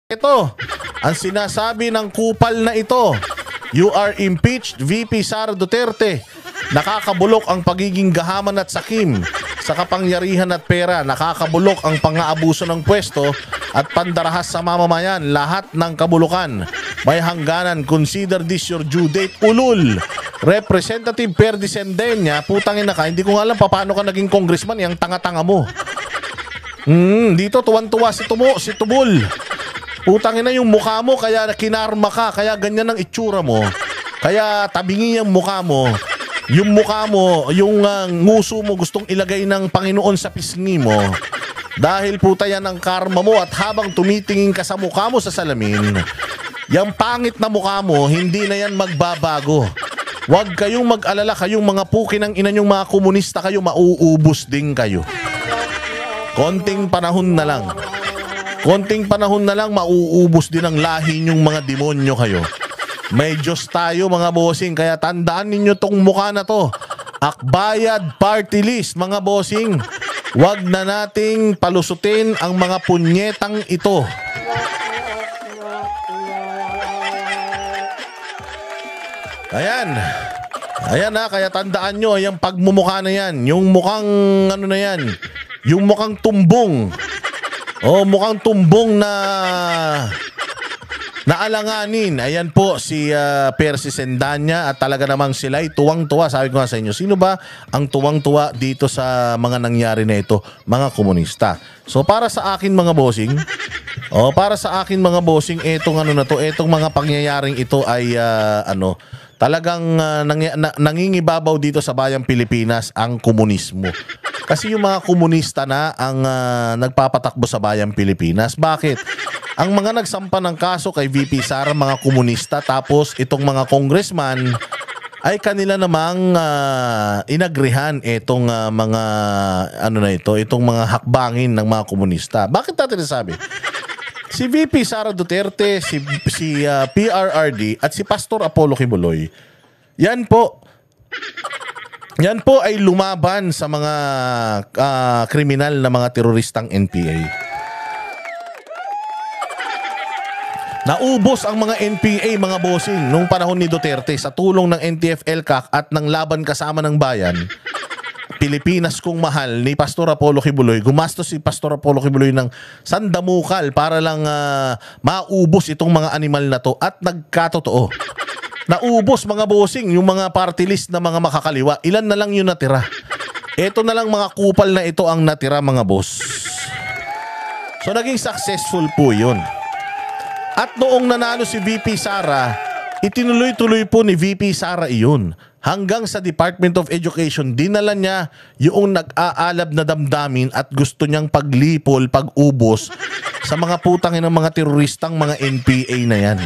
Ito, ang sinasabi ng kupal na ito, you are impeached, VP Sara Duterte. Nakakabulok ang pagiging gahaman at sakim sa kapangyarihan at pera. Nakakabulok ang pang-aabuso ng pwesto at pandarahas sa mamamayan. Lahat ng kabulukan may hangganan. Consider this your due date. Ulul. Representative Perdi Sendenya, putangin na ka, hindi ko nga alam paano ka naging congressman, yung tanga-tanga mo. Dito tuwan-tuwa si Tubol. Putangin na yung mukha mo, kaya kinarma ka, kaya ganyan ang itsura mo. Kaya tabingi yung mukha mo. Yung mukha mo, yung nguso mo gustong ilagay ng Panginoon sa pisngi mo. Dahil puta yan ang karma mo at habang tumitingin ka sa mukha mo sa salamin, yung pangit na mukha mo, hindi na yan magbabago. Huwag kayong mag-alala, kayong mga puki ng ina nyong mga komunista kayo, mauubos din kayo. Konting panahon na lang. Konting panahon na lang, mauubos din ang lahi nyong mga demonyo kayo. May Diyos tayo mga bossing, kaya tandaan ninyo tong mukha na to. Akbayad Party List mga bossing. Huwag na nating palusutin ang mga punyetang ito. Ayan. Ayan na, kaya tandaan nyo, yung pagmumukha na yan, yung mukhang ano na yan, yung mukhang tumbong. Oh, mukhang tumbong na alanganin. Ayan po si Persi Sendanya at talaga namang sila'y tuwang-tuwa. Sabi ko nga sa inyo, sino ba ang tuwang-tuwa dito sa mga nangyari na ito? Mga komunista. So para sa akin mga bossing, etong ano na to, etong mga pangyayaring ito ay talagang nangingibabaw dito sa bayang Pilipinas ang komunismo. Kasi yung mga komunista na ang nagpapatakbo sa bayang Pilipinas. Bakit? Ang mga nagsampa ng kaso kay VP Sara, mga komunista, tapos itong mga congressman ay kanila namang inagrihan itong mga itong mga hakbangin ng mga komunista. Bakit natin nasabi? Si VP Sara Duterte, si PRRD at si Pastor Apollo Kibuloy, yan po ay lumaban sa mga kriminal na mga teroristang NPA. Naubos ang mga NPA mga bossing nung panahon ni Duterte sa tulong ng NTF-ELCAC at ng Laban Kasama ng Bayan. Pilipinas kong mahal ni Pastor Apollo Kibuloy. Gumastos si Pastor Apollo Kibuloy ng sandamukal para lang maubos itong mga animal na to at nagkatotoo. Naubos mga bossing yung mga party list na mga makakaliwa. Ilan na lang yung natira. Ito na lang mga kupal na ito ang natira mga boss. So naging successful po yun. At noong nanalo si VP Sara, itinuloy-tuloy po ni VP Sara iyon. Hanggang sa Department of Education, dinala niya yung nag-aalab na damdamin at gusto niyang paglipol, pag-ubos sa mga putangin ng mga teroristang mga NPA na yan.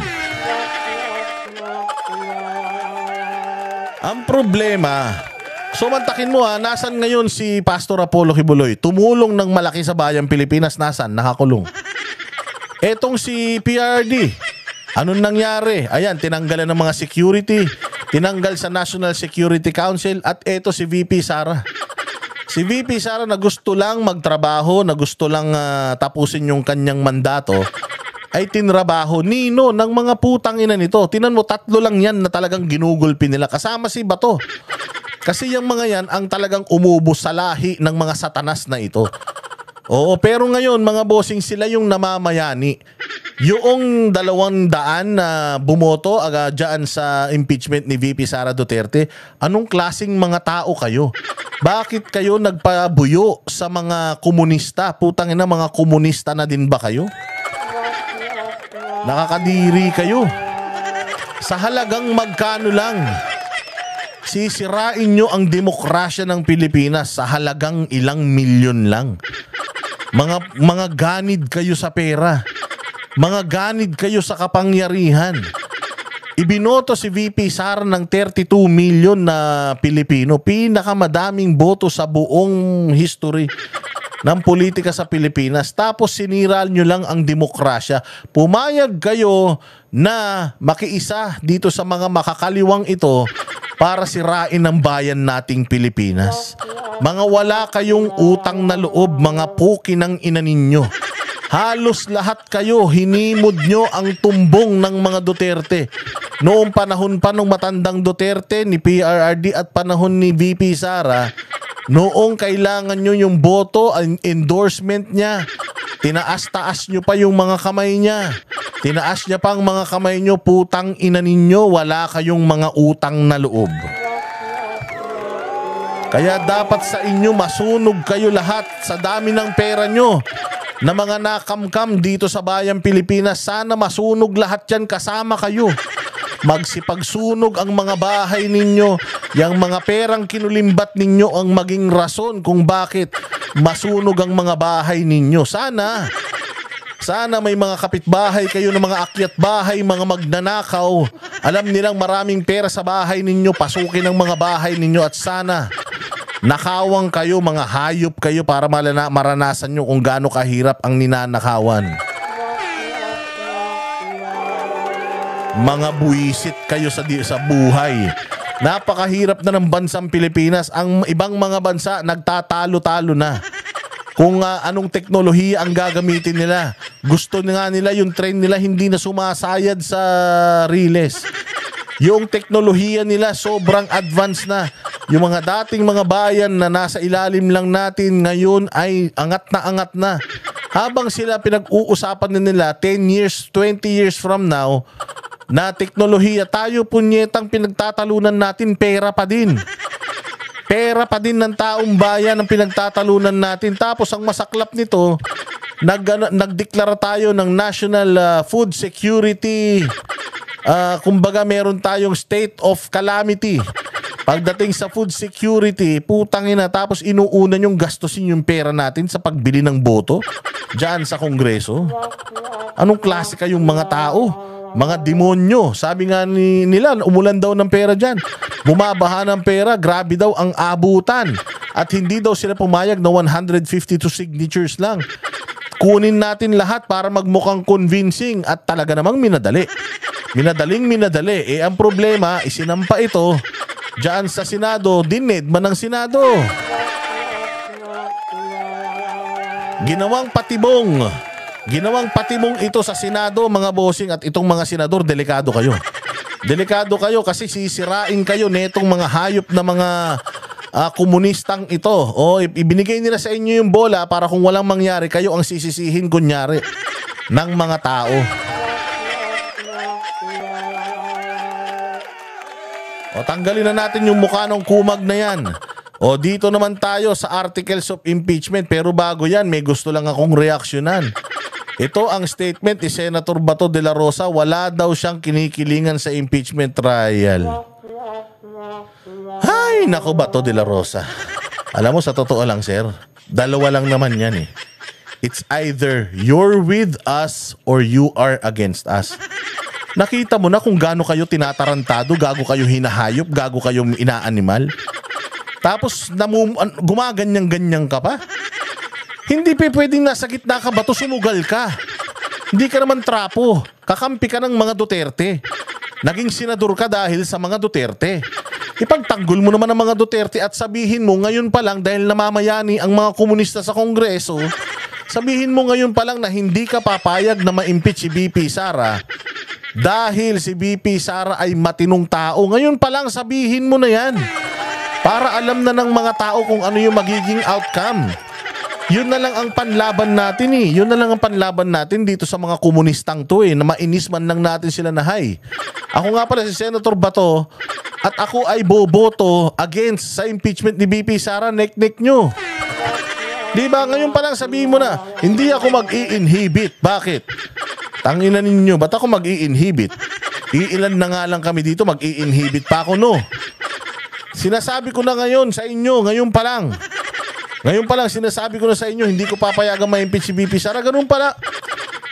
Ang problema, sumantakin mo nasan ngayon si Pastor Apollo Kibuloy? Tumulong ng malaki sa bayang Pilipinas, nasan? Nakakulong. Etong si PRD, anong nangyari? Ayan, tinanggalan ng mga security, tinanggal sa National Security Council at eto si VP Sara. Si VP Sara na gusto lang magtrabaho, na gusto lang tapusin yung kanyang mandato, ay tinrabaho nino ng mga putang ina nito. Tinan mo, 3 lang yan na talagang ginugulpi nila. Kasama si Bato. Kasi yung mga yan ang talagang umubos sa lahi ng mga satanas na ito. Oo, pero ngayon mga bossing, sila yung namamayani. Yung 200 na bumoto dyan sa impeachment ni VP Sara Duterte, anong klaseng mga tao kayo? Bakit kayo nagpabuyo sa mga komunista? Putang ina, mga komunista na din ba kayo? Nakakadiri kayo. Sa halagang magkano lang sisirain nyo ang demokrasya ng Pilipinas sa halagang ilang milyon lang. Mga ganid kayo sa pera. Mga ganid kayo sa kapangyarihan. Ibinoto si VP Sara ng 32 million na Pilipino. Pinakamadaming boto sa buong history ng politika sa Pilipinas. Tapos siniral nyo lang ang demokrasya. Pumayag kayo na makiisa dito sa mga makakaliwang ito para sirain ang bayan nating Pilipinas. Mga wala kayong utang na loob, mga puki ng ina ninyo. Halos lahat kayo, hinimod nyo ang tumbong ng mga Duterte. Noong panahon pa ng matandang Duterte, ni PRRD at panahon ni VP Sara, noong kailangan nyo yung boto, ang endorsement niya, tinaas-taas nyo pa yung mga kamay niya. Tinaas niya pa ang mga kamay nyo, putang ina ninyo, wala kayong mga utang na loob. Kaya dapat sa inyo masunog kayo lahat sa dami ng pera nyo na mga nakamkam dito sa bayang Pilipinas. Sana masunog lahat yan, kasama kayo. Magsipagsunog ang mga bahay ninyo. Yang mga perang kinulimbat ninyo ang maging rason kung bakit masunog ang mga bahay ninyo. Sana may mga kapitbahay kayo na mga akyat bahay, mga magnanakaw. Alam nilang maraming pera sa bahay ninyo, pasukin ang mga bahay ninyo at sana nakawang kayo, mga hayop kayo para maranasan nyo kung gaano kahirap ang ninanakawan. Mga buwisit kayo sa buhay. Napakahirap na ng bansang Pilipinas. Ang ibang mga bansa nagtatalo-talo na kung anong teknolohiya ang gagamitin nila. Gusto nga nila yung train nila hindi na sumasayad sa riles. Yung teknolohiya nila sobrang advanced na. Yung mga dating mga bayan na nasa ilalim lang natin ngayon ay angat na. Habang sila pinag-uusapan na nila 10 years, 20 years from now na teknolohiya, tayo punyetang pinagtatalunan natin, pera pa din. Pera pa din ng taong bayan ang pinagtatalunan natin. Tapos ang masaklap nito, nagdeklara tayo ng National Food Security. Kumbaga meron tayong state of calamity. Pagdating sa food security, putang ina, tapos inuuna yung gastusin yung pera natin sa pagbili ng boto dyan sa Kongreso. Anong klase kayong mga tao? Mga demonyo. Sabi nga nila, umulan daw ng pera dyan. Bumabaha ng pera, grabe daw ang abutan. At hindi daw sila pumayag na 152 signatures lang. Kunin natin lahat para magmukhang convincing at talaga namang minadali. Minadali. Ang problema, isinampa ito diyan sa Senado, dinedma ng Senado. Ginawang patibong ito sa Senado, mga bossing, at itong mga senador, delikado kayo. Delikado kayo kasi sisirain kayo netong mga hayop na mga komunistang ito. O ibinigay nila sa inyo yung bola para kung walang mangyari, kayo ang sisisihin kunyari ng mga tao. O tanggalin na natin yung mukha ng kumag na yan. O dito naman tayo sa articles of impeachment. Pero bago yan, may gusto lang akong reaksyonan. Ito ang statement ni Senator Bato de la Rosa. Wala daw siyang kinikilingan sa impeachment trial. Ay, nako Bato de la Rosa. Alam mo, sa totoo lang, sir, dalawa lang naman yan eh. It's either you're with us or you are against us. Nakita mo na kung gaano kayo tinatarantado, gago kayo hinahayop, gago kayo inaanimal. Tapos gumaganyan-ganyan ka pa. Hindi pa pwedeng nasa gitna ka, Bato, sumugal ka. Hindi ka naman trapo. Kakampi ka ng mga Duterte. Naging senador ka dahil sa mga Duterte. Ipagtanggol mo naman ang mga Duterte at sabihin mo ngayon pa lang dahil namamayani ang mga komunista sa Kongreso, sabihin mo ngayon pa lang na hindi ka papayag na ma-impeach si VP Sara dahil si VP Sara ay matinong tao. Ngayon pa lang sabihin mo na yan para alam na ng mga tao kung ano yung magiging outcome. Yun na lang ang panlaban natin eh. Yun na lang ang panlaban natin dito sa mga komunistang to eh, na mainis man lang natin sila na hay. Ako nga pala si Senator Bato at ako ay boboto against sa impeachment ni VP Sara. Nek-nek nyo. Diba? Ngayon pa lang sabihin mo na hindi ako mag-i-inhibit. Bakit? Tangina ninyo, ba't ako mag-i-inhibit? Iilan na nga lang kami dito, mag-i-inhibit pa ako, no? Sinasabi ko na ngayon sa inyo, ngayon pa lang. Ngayon pa lang, sinasabi ko na sa inyo, hindi ko papayagan ma-impeach si VP Sara. Ganun pala.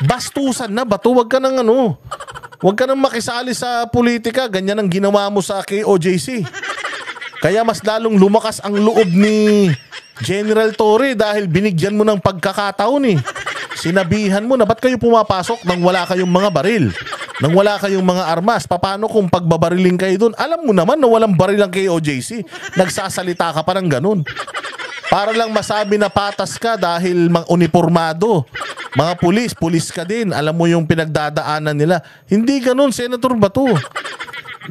Bastusan na, Bato. Huwag ka nang huwag ka nang makisali sa politika. Ganyan ang ginawa mo sa KOJC. Kaya mas lalong lumakas ang loob ni General Torre dahil binigyan mo ng pagkakataon eh. Sinabihan mo na ba't kayo pumapasok nang wala kayong mga baril, nang wala kayong mga armas? Paano kung pagbabariling kayo doon? Alam mo naman na walang baril ang KOJC. Nagsasalita ka pa ng ganun. Para lang masabi na patas ka dahil unipormado. Mga pulis ka din. Alam mo yung pinagdadaanan nila. Hindi ganun, Senator Bato.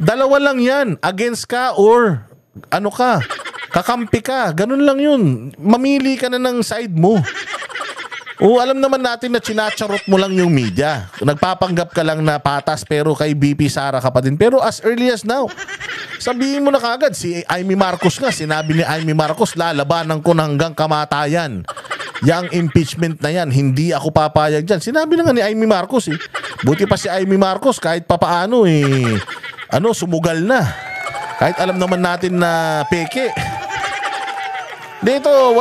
Dalawa lang yan. Against ka or ano ka, kakampi ka. Ganun lang yun. Mamili ka na ng side mo. O alam naman natin na chinacharot mo lang yung media. Nagpapanggap ka lang na patas pero kay VP Sara ka pa din. Pero as early as now, sabihin mo na kagad, si Amy Marcos nga, sinabi ni Amy Marcos, lalabanan ko na hanggang kamatayan. Yang impeachment na yan, hindi ako papayag dyan. Sinabi na nga ni Amy Marcos eh. Buti pa si Amy Marcos kahit papaano sumugal na. Kahit alam naman natin na peke. Dito,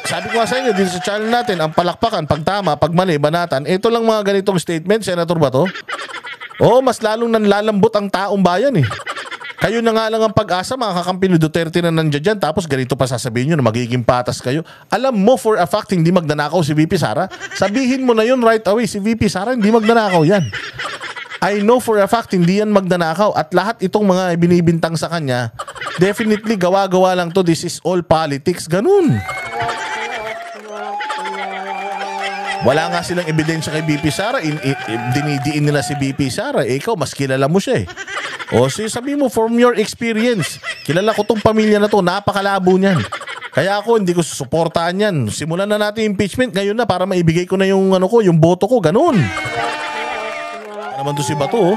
sabi ko nga sa inyo, dito sa channel natin, ang palakpakan, pag tama, pag mali, banatan, ito lang mga ganitong statement, Senator Bato. Oo, mas lalong nanlalambot ang taong bayan eh. Kayo na nga lang ang pag-asa, mga kakampi ni Duterte na nandiyan dyan, tapos ganito pa sasabihin nyo na magiging patas kayo. Alam mo for a fact, hindi magnanakaw si VP Sara. Sabihin mo na yun right away, si VP Sara, hindi magnanakaw yan. I know for a fact, hindi yan magnanakaw. At lahat itong mga binibintang sa kanya, definitely gawa-gawa lang to. This is all politics. Ganun. Wala nga silang ebidensya kay BP Sara. Dinidiin nila si BP Sara. Ikaw, mas kilala mo siya eh. O sabi mo, from your experience, kilala ko tong pamilya na to. Napakalabo niyan. Kaya ako, hindi ko susuportahan yan. Simulan na natin impeachment ngayon na para maibigay ko na yung, yung boto ko. Ganun. Naman to si Bato, oh.